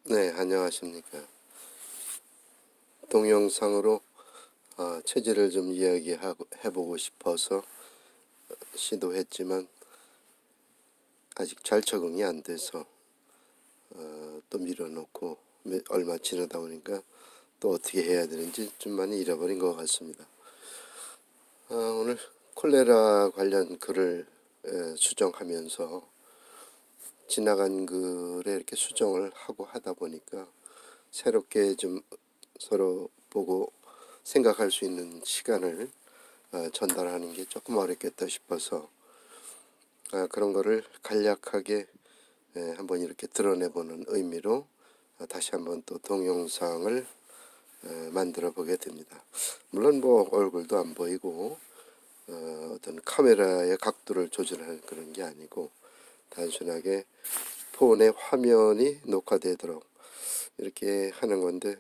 네, 안녕하십니까. 동영상으로 체질을 좀 해보고 싶어서 시도했지만 아직 잘 적응이 안 돼서 또 밀어놓고 얼마 지나다 보니까 또 어떻게 해야 되는지 좀 많이 잃어버린 것 같습니다. 오늘 콜레라 관련 글을 수정하면서 지나간 글에 이렇게 수정을 하고 하다 보니까 새롭게 좀 서로 보고 생각할 수 있는 시간을 전달하는 게 조금 어렵겠다 싶어서 그런 거를 간략하게 한번 이렇게 드러내보는 의미로 다시 한번 또 동영상을 만들어 보게 됩니다. 물론 뭐 얼굴도 안 보이고 어떤 카메라의 각도를 조절하는 그런 게 아니고 단순하게 폰의 화면이 녹화되도록 이렇게 하는 건데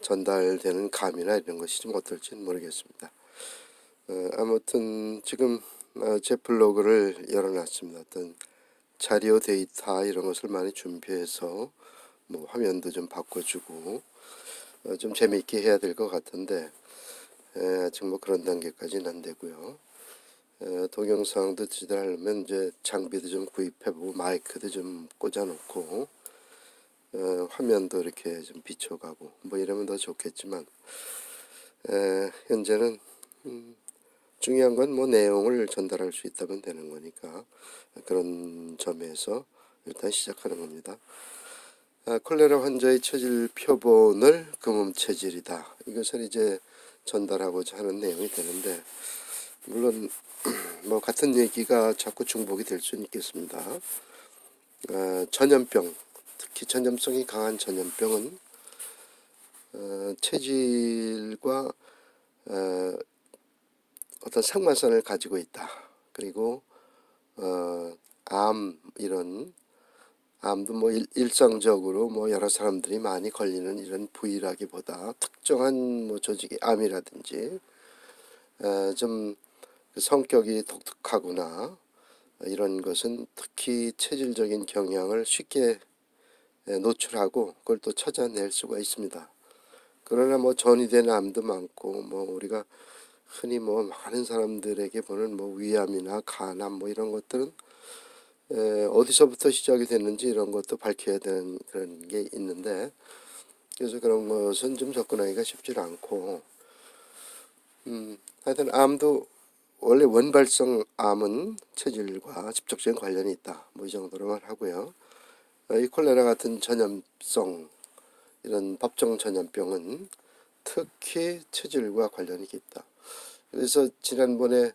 전달되는 감이나 이런 것이 좀 어떨지는 모르겠습니다. 아무튼 지금 제 블로그를 열어놨습니다. 어떤 자료 데이터 이런 것을 많이 준비해서 뭐 화면도 좀 바꿔주고 좀 재미있게 해야 될 것 같은데 아직 뭐 그런 단계까지는 안 되고요. 동영상도 지달하려면 이제 장비도 좀 구입해보고 마이크도 좀 꽂아놓고 화면도 이렇게 좀 비춰가고 뭐 이러면 더 좋겠지만 현재는 중요한 건 뭐 내용을 전달할 수 있다면 되는 거니까 그런 점에서 일단 시작하는 겁니다. 콜레라 환자의 체질 표본을 금음 체질이다. 이것을 이제 전달하고자 하는 내용이 되는데 물론 뭐 같은 얘기가 자꾸 중복이 될 수는 있겠습니다. 전염병, 특히 전염성이 강한 전염병은 체질과 어떤 상관성을 가지고 있다. 그리고 암 이런 암도 뭐 일상적으로 뭐 여러 사람들이 많이 걸리는 이런 부위라기보다 특정한 뭐 조직의 암이라든지 좀 성격이 독특하거나 이런 것은 특히 체질적인 경향을 쉽게 노출하고 그걸 또 찾아낼 수가 있습니다. 그러나 뭐 전이된 암도 많고 뭐 우리가 흔히 뭐 많은 사람들에게 보는 뭐 위암이나 간암 뭐 이런 것들은 어디서부터 시작이 됐는지 이런 것도 밝혀야 되는 그런 게 있는데 그래서 그런 것은 좀 접근하기가 쉽지 않고 하여튼 암도 원래 원발성 암은 체질과 직접적인 관련이 있다 뭐 이 정도로만 하고요. 이 콜레라 같은 전염성 이런 법정 전염병은 특히 체질과 관련이 깊다. 그래서 지난번에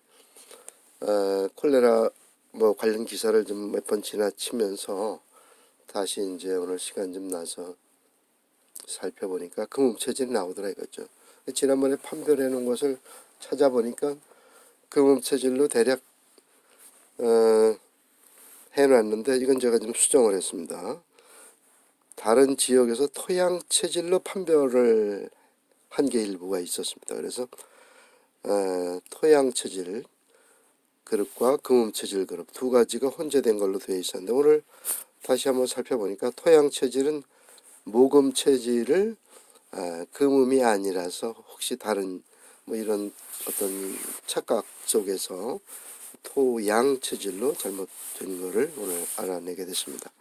콜레라 뭐 관련 기사를 좀 몇 번 지나치면서 다시 이제 오늘 시간 좀 나서 살펴보니까 금음 체질이 나오더라 이거죠. 지난번에 판별해 놓은 것을 찾아보니까 금음 체질로 대략 해놨는데 이건 제가 좀 수정을 했습니다. 다른 지역에서 토양 체질로 판별을 한 게 일부가 있었습니다. 그래서 토양 체질 그룹과 금음 체질 그룹 두 가지가 혼재된 걸로 되어 있었는데 오늘 다시 한번 살펴보니까 토양 체질은 모금 체질을 금음이 아니라서 혹시 다른 뭐 이런 어떤 착각 속에서 토양 체질로 잘못된 거를 오늘 알아내게 됐습니다.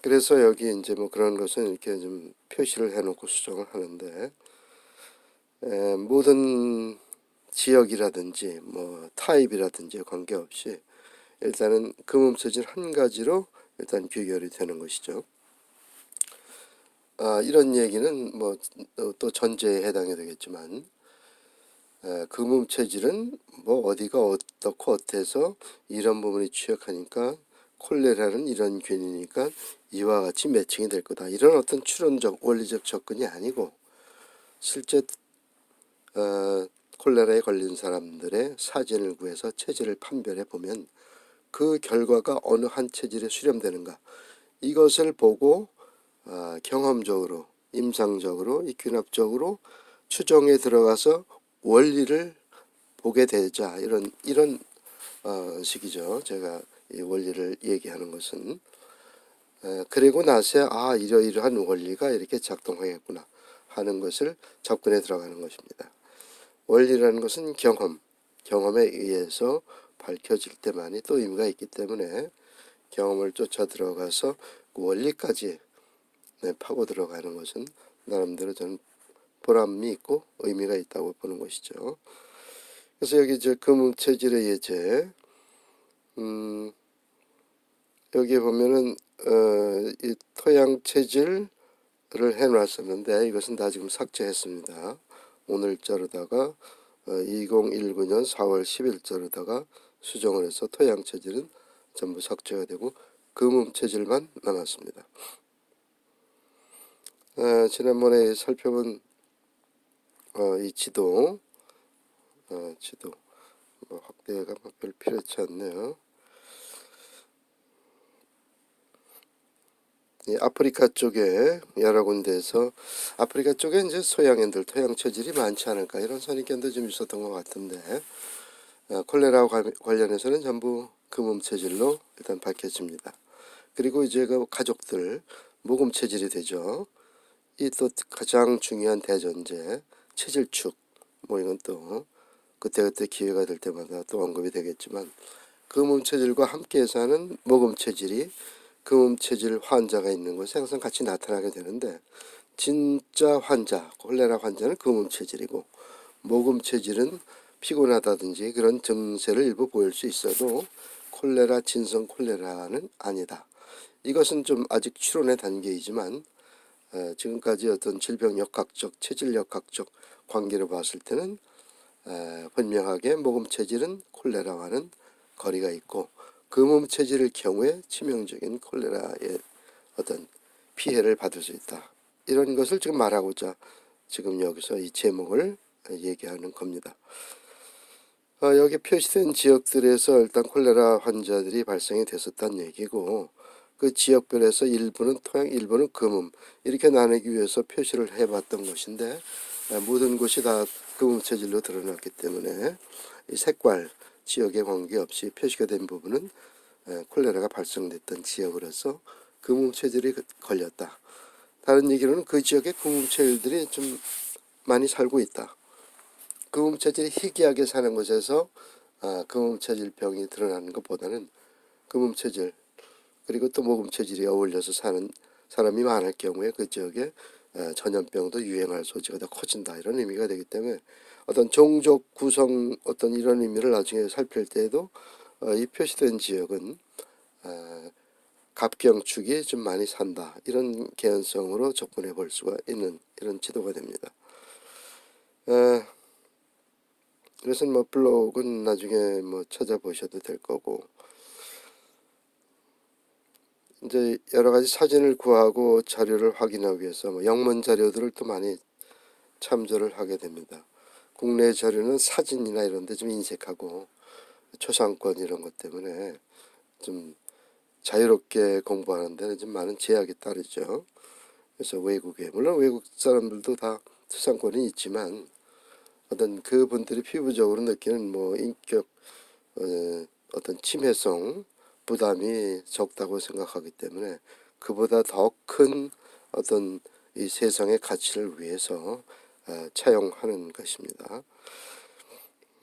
그래서 여기 이제 뭐 그런 것은 이렇게 좀 표시를 해놓고 수정을 하는데 모든 지역이라든지 뭐 타입이라든지 관계없이 일단은 금음 체질 한 가지로 일단 귀결이 되는 것이죠. 이런 얘기는 뭐 또 전제에 해당이 되겠지만 금음 체질은 뭐 어디가 어떻고 어때서 이런 부분이 취약하니까 콜레라는 이런 균이니까 이와 같이 매칭이 될 거다. 이런 어떤 추론적 원리적 접근이 아니고 실제 콜레라에 걸린 사람들의 사진을 구해서 체질을 판별해 보면 그 결과가 어느 한 체질에 수렴되는가 이것을 보고 경험적으로 임상적으로 균합적으로 추정에 들어가서 원리를 보게 되자 이런 식이죠. 제가 이 원리를 얘기하는 것은 그리고 나서야 이러이러한 원리가 이렇게 작동하겠구나 하는 것을 접근해 들어가는 것입니다. 원리라는 것은 경험에 의해서 밝혀질 때만이 또 의미가 있기 때문에 경험을 쫓아 들어가서 그 원리까지 파고 들어가는 것은 나름대로 저는 보람이 있고 의미가 있다고 보는 것이죠. 그래서 여기 금음체질의 예제, 여기 보면은 이 토양체질을 해놨었는데 이것은 다 지금 삭제했습니다. 오늘자로다가 2019년 4월 10일자로다가 수정을 해서 토양체질은 전부 삭제가 되고 금음체질만 남았습니다. 지난번에 살펴본 이 지도 확대가 별 필요치 않네요. 이 아프리카 쪽에 여러 군데에서 아프리카 쪽에 이제 소양인들 토양 체질이 많지 않을까 이런 선입견도 좀 있었던 것 같은데 콜레라와 관련해서는 전부 금음 체질로 일단 밝혀집니다. 그리고 이제 그 가족들 모금 체질이 되죠. 이 또 가장 중요한 대전제 체질축 이건 또 그때그때 기회가 될 때마다 또 언급이 되겠지만 금음 체질과 함께해서 하는 모금 체질이 금음 체질 환자가 있는 곳에 항상 같이 나타나게 되는데 진짜 환자 콜레라 환자는 금음 체질이고 모금 체질은 피곤하다든지 그런 증세를 일부 보일 수 있어도 콜레라 진성 콜레라는 아니다. 이것은 좀 아직 추론의 단계이지만 지금까지 어떤 질병 역학적 체질 역학적 관계로 봤을 때는 분명하게 모금 체질은 콜레라와는 거리가 있고 금음 체질의 경우에 치명적인 콜레라의 어떤 피해를 받을 수 있다. 이런 것을 지금 말하고자 지금 여기서 이 제목을 얘기하는 겁니다. 여기 표시된 지역들에서 일단 콜레라 환자들이 발생이 됐었다는 얘기고 그 지역별에서 일부는 토양 일부는 금음 이렇게 나누기 위해서 표시를 해봤던 것인데 모든 곳이 다 금음 체질로 드러났기 때문에 이 색깔 지역에 관계없이 표시가 된 부분은 콜레라가 발생됐던 지역으로서 금음 체질이 걸렸다. 다른 얘기로는 그 지역에 금음 체질들이 좀 많이 살고 있다. 금음 체질이 희귀하게 사는 곳에서 금음 체질 병이 드러나는 것보다는 금음 체질 그리고 또 모금 체질이 어울려서 사는 사람이 많을 경우에 그 지역에 전염병도 유행할 소지가 더 커진다 이런 의미가 되기 때문에 어떤 종족 구성 어떤 이런 의미를 나중에 살필 때에도 이 표시된 지역은 갑경축이 좀 많이 산다 이런 개연성으로 접근해 볼 수가 있는 이런 지도가 됩니다. 그래서 블로그는 나중에 찾아보셔도 될 거고 이제 여러 가지 사진을 구하고 자료를 확인하기 위해서 영문 자료들을 또 많이 참조를 하게 됩니다. 국내 자료는 사진이나 이런 데 좀 인색하고 초상권 이런 것 때문에 좀 자유롭게 공부하는 데는 좀 많은 제약이 따르죠. 그래서 외국에 물론 외국 사람들도 다 초상권이 있지만 어떤 그분들이 피부적으로 느끼는 인격 어떤 침해성 부담이 적다고 생각하기 때문에 그보다 더 큰 어떤 이 세상의 가치를 위해서 차용하는 것입니다.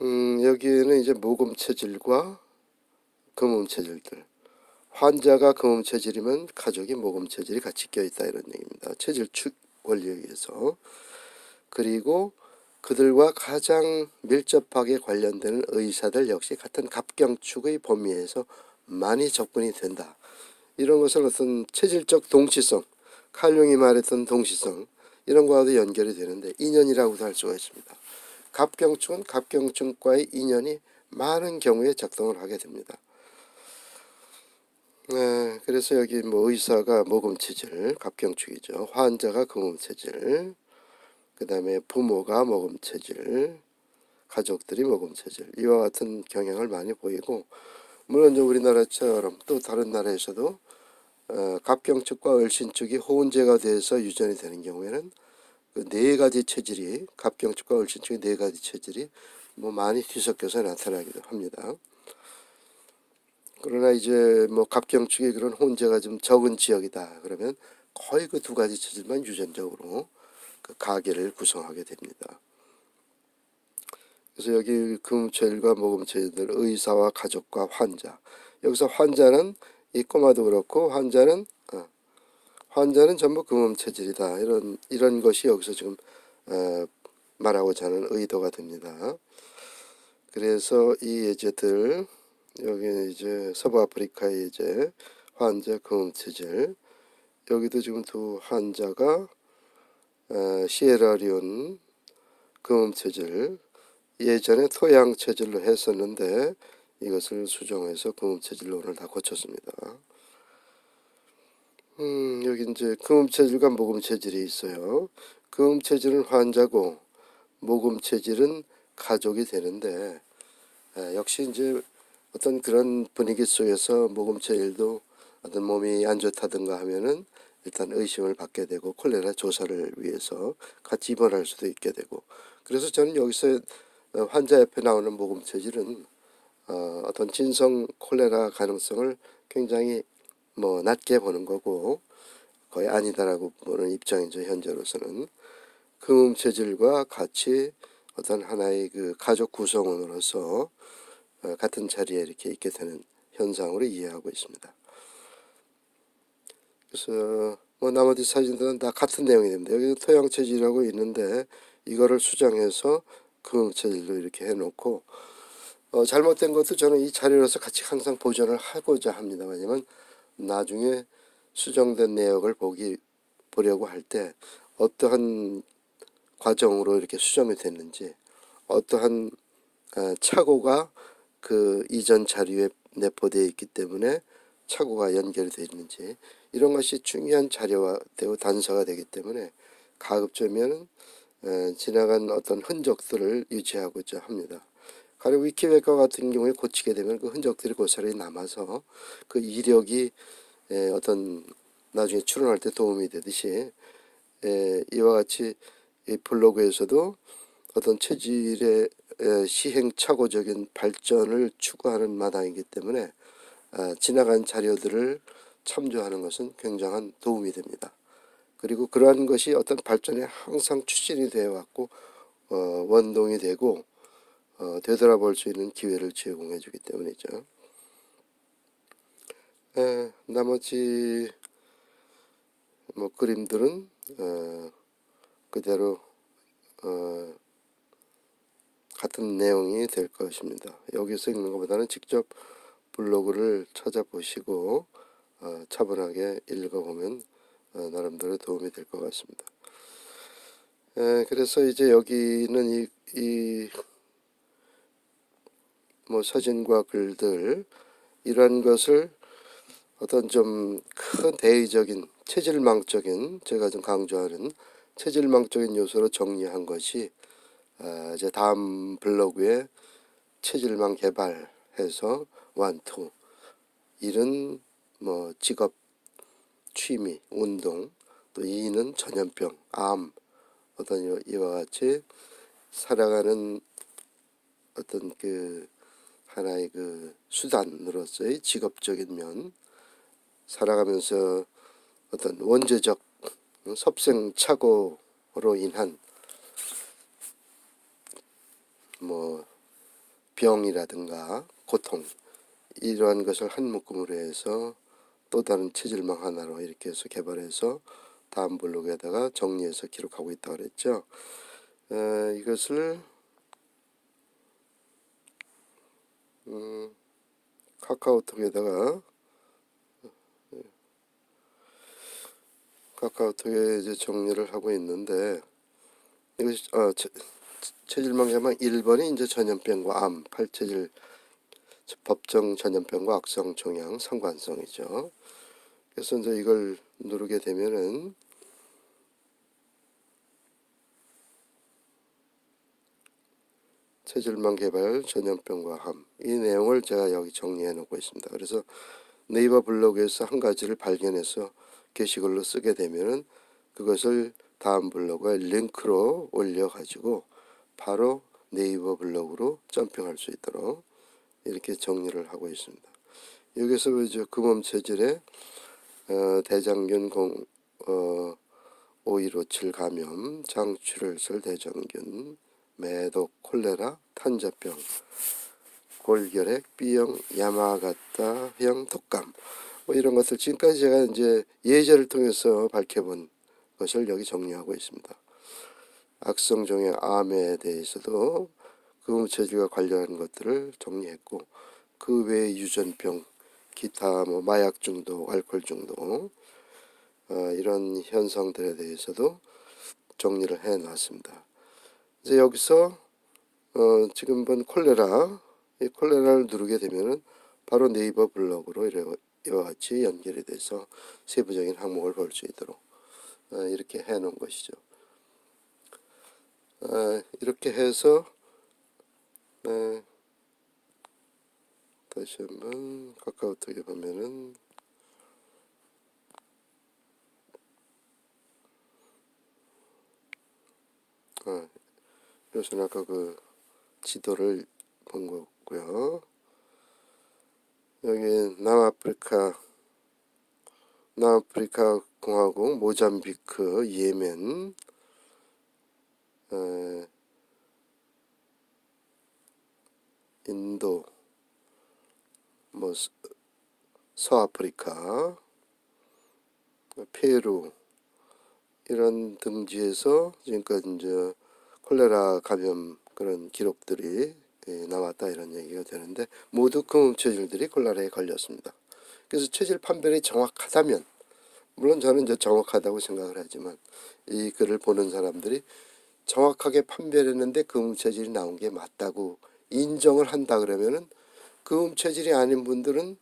여기에는 이제 모금 체질과 금음 체질들 환자가 금음 체질이면 가족이 모금 체질이 같이 껴있다 이런 얘기입니다. 체질축 원리에 의해서 그리고 그들과 가장 밀접하게 관련되는 의사들 역시 같은 갑경축의 범위에서 많이 접근이 된다. 이런 것은 어떤 체질적 동시성, 칼융이 말했던 동시성 이런 거와도 연결이 되는데 인연이라고도 할 수가 있습니다. 갑경축은 갑경축과의 인연이 많은 경우에 작동을 하게 됩니다. 그래서 여기 의사가 모금 체질, 갑경축이죠. 환자가 금음 체질, 그 다음에 부모가 모금 체질, 가족들이 모금 체질 이와 같은 경향을 많이 보이고 물론 우리나라처럼 또 다른 나라에서도 갑경축과 을신축이 호운제가 돼서 유전이 되는 경우에는 그 네 가지 체질이 갑경축과 을신축의 네 가지 체질이 많이 뒤섞여서 나타나기도 합니다. 그러나 이제 뭐 갑경축의 그런 혼재가 좀 적은 지역이다 그러면 거의 그 두 가지 체질만 유전적으로 그 가계를 구성하게 됩니다. 그래서 여기 금음체질과 모금체질, 의사와 가족과 환자. 여기서 환자는 이 꼬마도 그렇고 환자는 전부 금음체질이다. 이런 것이 여기서 지금 말하고자 하는 의도가 됩니다. 그래서 이 예제들 여기 이제 서부 아프리카의 예제 환자 금음체질, 여기도 지금 두 환자가 시에라리온 금음체질, 예전에 토양체질로 했었는데 이것을 수정해서 금음체질로 오늘 다 고쳤습니다. 여기 이제 금음체질과 모금체질이 있어요. 금음체질은 환자고 모금체질은 가족이 되는데 역시 이제 어떤 그런 분위기 속에서 모금체질도 어떤 몸이 안 좋다든가 하면은 일단 의심을 받게 되고 콜레라 조사를 위해서 같이 입원할 수도 있게 되고, 그래서 저는 여기서 환자 옆에 나오는 모금체질은 어떤 진성 콜레라 가능성을 굉장히 뭐 낮게 보는 거고 거의 아니다라고 보는 입장이죠. 현재로서는 금음체질과 같이 어떤 하나의 그 가족 구성원으로서 같은 자리에 이렇게 있게 되는 현상으로 이해하고 있습니다. 그래서 뭐 나머지 사진들은 다 같은 내용이 됩니다. 여기 토양체질이라고 있는데 이거를 수정해서 금음체질로 이렇게 해놓고 잘못된 것도 저는 이 자료로서 같이 항상 보존을 하고자 합니다. 왜냐면 나중에 수정된 내역을 보려고 할 때 어떠한 과정으로 이렇게 수정이 됐는지, 어떠한 착오가 그 이전 자료에 내포되어 있기 때문에 착오가 연결되어 있는지, 이런 것이 중요한 자료가 되고 단서가 되기 때문에 가급적이면 지나간 어떤 흔적들을 유지하고자 합니다. 가령 위키백과 같은 경우에 고치게 되면 그 흔적들이 고스란히 남아서 그 이력이 어떤 나중에 추론할 때 도움이 되듯이 이와 같이 이 블로그에서도 어떤 체질의 시행착오적인 발전을 추구하는 마당이기 때문에 지나간 자료들을 참조하는 것은 굉장한 도움이 됩니다. 그리고 그러한 것이 어떤 발전에 항상 추진이 되어 왔고 원동이 되고 되돌아볼 수 있는 기회를 제공해 주기 때문이죠. 나머지 뭐 그림들은 그대로 같은 내용이 될 것입니다. 여기서 읽는 것보다는 직접 블로그를 찾아보시고 차분하게 읽어보면 나름대로 도움이 될 것 같습니다. 그래서 이제 여기는 이 뭐 사진과 글들, 이런 것을 어떤 좀 큰 대의적인 체질망적인, 제가 좀 강조하는 체질망적인 요소로 정리한 것이 이제 다음 블로그에 체질망 개발해서 원투, 일은 뭐 직업, 취미, 운동, 또 이는 전염병, 암, 어떤 이와 같이 살아가는 어떤 그 하나의 그 수단으로서의 직업적인 면, 살아가면서 어떤 원죄적 섭생착오로 인한 뭐 병이라든가 고통, 이러한 것을 한 묶음으로 해서 또 다른 체질망 하나로 이렇게 해서 개발해서 다음 블로그에다가 정리해서 기록하고 있다고 그랬죠. 이것을 카카오톡에 이제 정리를 하고 있는데, 이것이 체질망 개방 1번이 이제 전염병과 암, 팔체질 법정 전염병과 악성 종양 상관성이죠. 그래서 이제 이걸 누르게 되면은 체질망 개발 전염병과 암, 이 내용을 제가 여기 정리해 놓고 있습니다. 그래서 네이버 블로그에서 한 가지를 발견해서 게시글로 쓰게 되면은 그것을 다음 블로그에 링크로 올려 가지고 바로 네이버 블로그로 점핑할 수 있도록 이렇게 정리를 하고 있습니다. 여기서 이제 금음 체질에 대장균 5157 감염, 장출혈성 대장균, 매독, 콜레라, 탄저병, 골결핵, B형 야마가타형 독감, 뭐 이런 것을 지금까지 제가 이제 예제를 통해서 밝혀본 것을 여기 정리하고 있습니다. 악성종의 암에 대해서도 금음체질과 관련한 것들을 정리했고, 그 외에 유전병, 기타 뭐 마약 중독, 알코올 중독, 이런 현상들에 대해서도 정리를 해 놨습니다. 이제 여기서 지금 본 콜레라, 이 콜레라를 누르게 되면은 바로 네이버 블로그로 이와 같이 연결이 돼서 세부적인 항목을 볼 수 있도록 이렇게 해 놓은 것이죠. 이렇게 해서 다시 한번 카카오톡에 보면은 이것은 아까 그 지도를 본 거고요. 여기 남아프리카 공화국, 모잠비크, 예멘, 인도, 뭐 서아프리카, 페루 이런 등지에서 지금까지 이제 콜레라 감염 그런 기록들이 나왔다 이런 얘기가 되는데, 모두 금음 체질들이 콜레라에 걸렸습니다. 그래서 체질 판별이 정확하다면, 물론 저는 이제 정확하다고 생각을 하지만 이 글을 보는 사람들이 정확하게 판별했는데 금음 체질이 나온 게 맞다고 인정을 한다 그러면은, 금음 체질이 아닌 분들은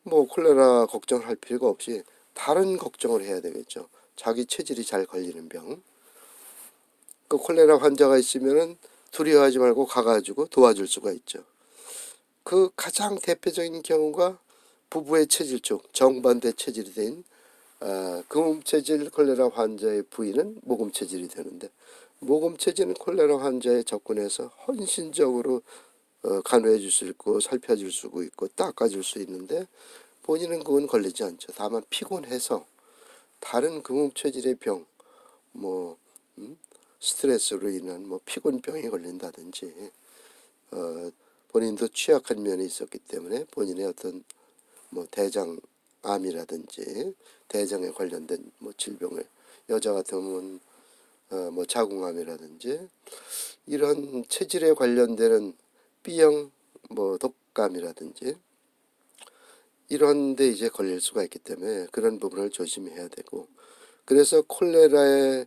뭐 콜레라 걱정을 할 필요가 없이 다른 걱정을 해야 되겠죠. 자기 체질이 잘 걸리는 병. 그 콜레라 환자가 있으면은 두려워하지 말고 가가지고 도와줄 수가 있죠. 그 가장 대표적인 경우가 부부의 체질 쪽 정반대 체질이 된 금음 체질 콜레라 환자의 부인은 모금 체질이 되는데, 모금 체질은 콜레라 환자에 접근해서 헌신적으로 간호해 줄 수 있고 살펴줄 수 있고 닦아줄 수 있는데, 본인은 그건 걸리지 않죠. 다만 피곤해서 다른 금음 체질의 병, 뭐 스트레스로 인한 뭐 피곤병이 걸린다든지, 본인도 취약한 면이 있었기 때문에 본인의 어떤 뭐 대장암이라든지 대장에 관련된 뭐 질병을, 여자 같으면 뭐 자궁암이라든지 이런 체질에 관련되는 B형 뭐 독감이라든지 이런 데 이제 걸릴 수가 있기 때문에 그런 부분을 조심해야 되고, 그래서 콜레라가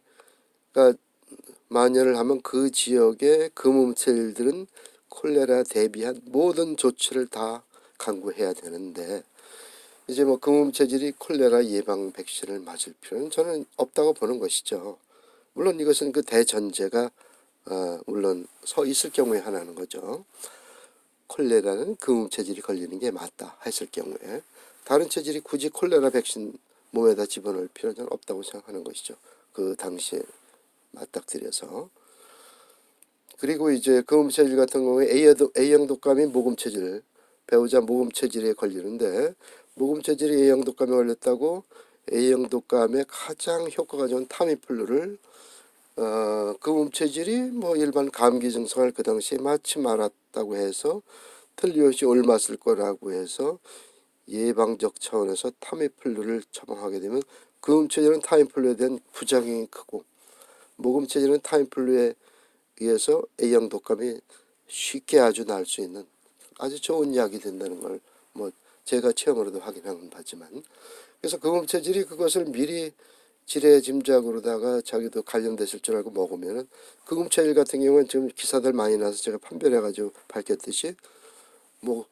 만연을 하면 그 지역의 금음체들은 콜레라 대비한 모든 조치를 다 강구해야 되는데, 이제 뭐 금음체질이 콜레라 예방 백신을 맞을 필요는 저는 없다고 보는 것이죠. 물론 이것은 그 대전제가 물론 서 있을 경우에 하나는 거죠. 콜레라는 금음 체질이 걸리는 게 맞다 했을 경우에 다른 체질이 굳이 콜레라 백신 몸에다 집어넣을 필요는 없다고 생각하는 것이죠. 그 당시에 맞닥뜨려서. 그리고 이제 금음 체질 같은 경우에 A형 독감이 모금 체질, 배우자 모금 체질에 걸리는데, 모금 체질이 A형 독감에 걸렸다고 A형 독감에 가장 효과가 좋은 타미플루를 금음 체질이 뭐 일반 감기 증상을 그 당시에 마치 말았다고 해서 틀림없이 옮았을 거라고 해서 예방적 차원에서 타미플루를 처방하게 되면, 금음 체질은 타미플루에 대한 부작용이 크고 모금 체질은 타미플루에 의해서 A형 독감이 쉽게 아주 나을 수 있는 아주 좋은 약이 된다는 걸 뭐 제가 체험으로도 확인한 바지만, 그래서 금음 체질이 그것을 미리 지레 짐작으로다가 자기도 관련됐을 줄 알고 먹으면은, 금음 체질 같은 경우는 지금 기사들 많이 나서 제가 판별해가지고 밝혔듯이 뭐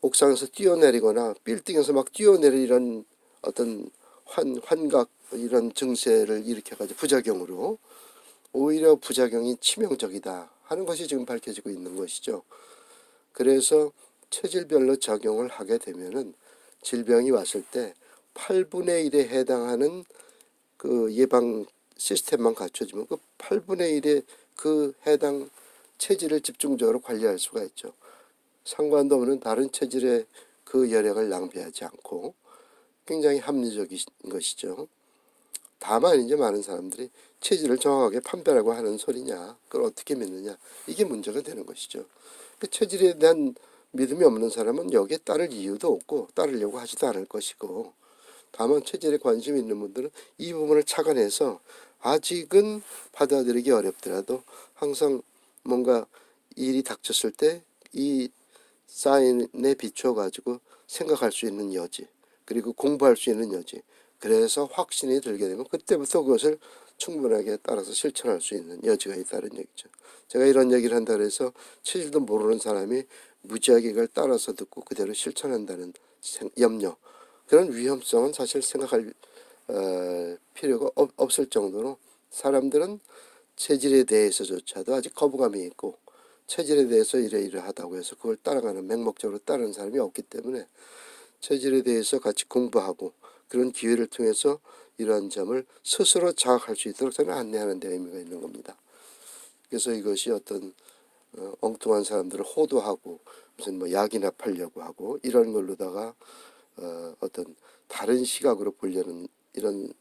옥상에서 뛰어내리거나 빌딩에서 막 뛰어내리 이런 어떤 환각 이런 증세를 일으켜가지고 부작용으로, 오히려 부작용이 치명적이다 하는 것이 지금 밝혀지고 있는 것이죠. 그래서 체질별로 작용을 하게 되면은 질병이 왔을 때 8분의 1에 해당하는 그 예방 시스템만 갖춰지면 그 8분의 1의 그 해당 체질을 집중적으로 관리할 수가 있죠. 상관도 없는 다른 체질의 그 여력을 낭비하지 않고 굉장히 합리적인 것이죠. 다만 이제 많은 사람들이 체질을 정확하게 판별하고 하는 소리냐, 그걸 어떻게 믿느냐, 이게 문제가 되는 것이죠. 그 체질에 대한 믿음이 없는 사람은 여기에 따를 이유도 없고 따르려고 하지도 않을 것이고, 다만 체질에 관심이 있는 분들은 이 부분을 착안해서 아직은 받아들이기 어렵더라도 항상 뭔가 일이 닥쳤을 때 이 사인에 비춰 가지고 생각할 수 있는 여지, 그리고 공부할 수 있는 여지, 그래서 확신이 들게 되면 그때부터 그것을 충분하게 따라서 실천할 수 있는 여지가 있다는 얘기죠. 제가 이런 얘기를 한다 그래서 체질도 모르는 사람이 무지하게 그걸 따라서 듣고 그대로 실천한다는 염려, 그런 위험성은 사실 생각할 필요가 없을 정도로, 사람들은 체질에 대해서조차도 아직 거부감이 있고 체질에 대해서 이러이러하다고 해서 그걸 따라가는, 맹목적으로 따르는 사람이 없기 때문에 체질에 대해서 같이 공부하고 그런 기회를 통해서 이러한 점을 스스로 자각할 수 있도록 저는 안내하는 데 의미가 있는 겁니다. 그래서 이것이 어떤 엉뚱한 사람들을 호도하고 무슨 뭐 약이나 팔려고 하고 이런 걸로다가 어떤 다른 시각으로 보려는 이런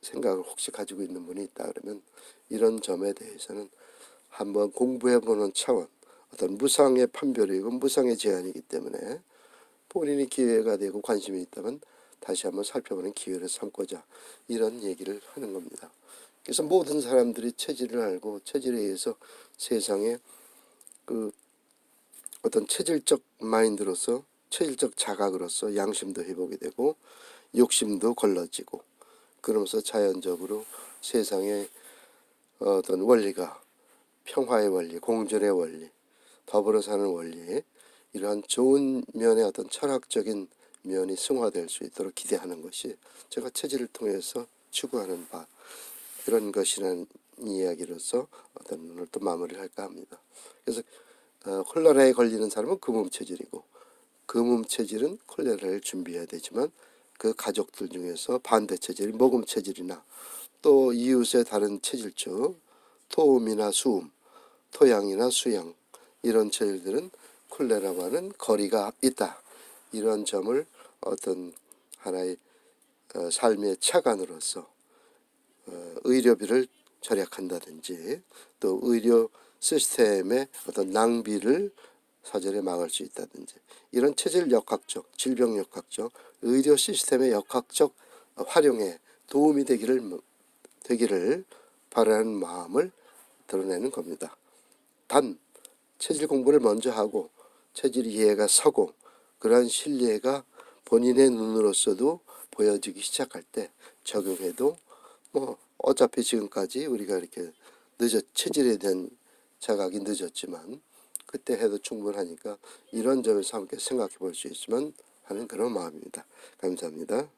생각을 혹시 가지고 있는 분이 있다 그러면 이런 점에 대해서는 한번 공부해보는 차원, 어떤 무상의 판별이고 무상의 제안이기 때문에 본인이 기회가 되고 관심이 있다면 다시 한번 살펴보는 기회를 삼고자 이런 얘기를 하는 겁니다. 그래서 모든 사람들이 체질을 알고 체질에 의해서 세상에 그 어떤 체질적 마인드로서, 체질적 자각으로서 양심도 회복이 되고 욕심도 걸러지고, 그러면서 자연적으로 세상의 어떤 원리가 평화의 원리, 공존의 원리, 더불어 사는 원리, 이러한 좋은 면의 어떤 철학적인 면이 승화될 수 있도록 기대하는 것이 제가 체질을 통해서 추구하는 바, 그런 것이라는 이야기로서 어떤 오늘 또 마무리를 할까 합니다. 그래서 콜레라에 걸리는 사람은 금음 체질이고, 금음 체질은 콜레라를 준비해야 되지만 그 가족들 중에서 반대 체질, 모금 체질이나 또 이웃의 다른 체질적 토음이나 수음, 토양이나 수양, 이런 체질들은 콜레라와는 거리가 있다. 이런 점을 어떤 하나의 삶의 차관으로서 의료비를 절약한다든지 또 의료 시스템의 어떤 낭비를 사전에 막을 수 있다든지, 이런 체질 역학적, 질병 역학적, 의료 시스템의 역학적 활용에 도움이 되기를 바라는 마음을 드러내는 겁니다. 단 체질 공부를 먼저 하고 체질 이해가 서고 그러한 신뢰가 본인의 눈으로서도 보여지기 시작할 때 적용해도 뭐 어차피 지금까지 우리가 이렇게 체질에 대한 자각이 늦었지만 그때 해도 충분하니까 이런 점에서 함께 생각해 볼 수 있으면 하는 그런 마음입니다. 감사합니다.